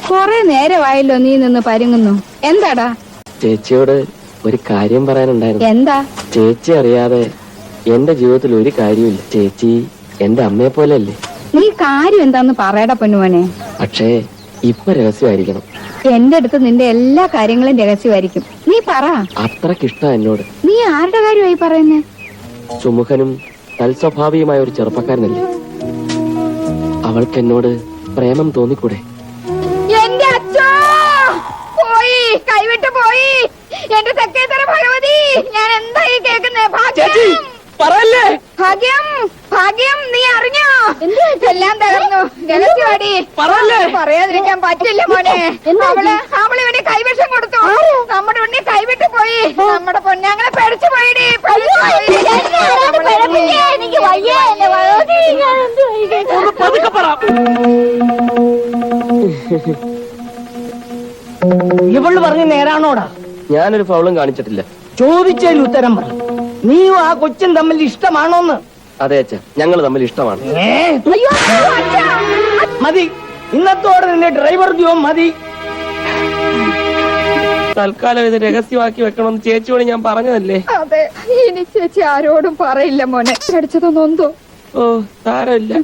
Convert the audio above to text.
കൊറേ നേരമായല്ലോ നീ നിന്ന് പരുങ്ങുന്നു. എന്താടാ? ചേച്ചിയോട് ഒരു കാര്യം പറയാനുണ്ടായിരുന്നു. എന്താ? ചേച്ചി അറിയാതെ എന്റെ ജീവിതത്തിൽ ഒരു കാര്യമില്ല. ചേച്ചി എന്റെ അമ്മയെ പോലെ അല്ലേ. നീ കാര്യം എന്താന്ന് പറയടാ പൊന്നുമോനെ. പക്ഷേ ഇപ്പൊ രഹസ്യമായിരിക്കണം. എന്റെ അടുത്ത് നിന്റെ എല്ലാ കാര്യങ്ങളും രഹസ്യമായിരിക്കും. നീ പറ. അത്രക്കിഷ്ടം എന്നോട്. നീ ആരുടെ കാര്യമായി പറയുന്നേ? സുമുഖനും തൽസ്വഭാവിയുമായ ഒരു ചെറുപ്പക്കാരനല്ലേ. അവൾക്ക് എന്നോട് പ്രേമം തോന്നിക്കൂടെ? എന്റെ അച്ഛോ പോയി, കൈവിട്ട് പോയി എന്റെ തെക്കേത്തര ഭഗവതി. ഞാൻ എന്തായി കേൾക്കുന്നേ? പറയല്ലേ? ഭാഗ്യം, ഭാഗ്യം, നീ അറിഞ്ഞോ? എല്ലാം തകർന്നു. രഹസ്യവാടി പറയാതിരിക്കാൻ പറ്റില്ല മോനെ. അവള് ഇവനെ കൈവശം കൊടുത്തു. നമ്മുടെ ഉണ്ണി കൈവിട്ട് പോയി. നമ്മുടെ പൊന്നാങ്ങളെ പേടിച്ചു പോയിടി. ഇവള് പറഞ്ഞ നേരാണോടാ? ഞാനൊരു ഫൗളും കാണിച്ചിട്ടില്ല. ചോദിച്ചതിൽ ഉത്തരം പറ. നീയും ആ കൊച്ചും തമ്മിൽ ഇഷ്ടമാണോന്ന്? അതെ അച്ഛാ, ഞങ്ങൾ തമ്മിൽ ഇഷ്ടമാണ്. മതി, ഇന്നത്തോടെ നിന്റെ ഡ്രൈവർ ജോം മതി. തൽക്കാലം ഇത് രഹസ്യമാക്കി വെക്കണമെന്ന് ചേച്ചിയോട് ഞാൻ പറഞ്ഞതല്ലേ. അതെ, ഇനി ചേച്ചി ആരോടും പറയില്ല മോനെ. അടിച്ചതൊന്നും. ഓ സാരമില്ല.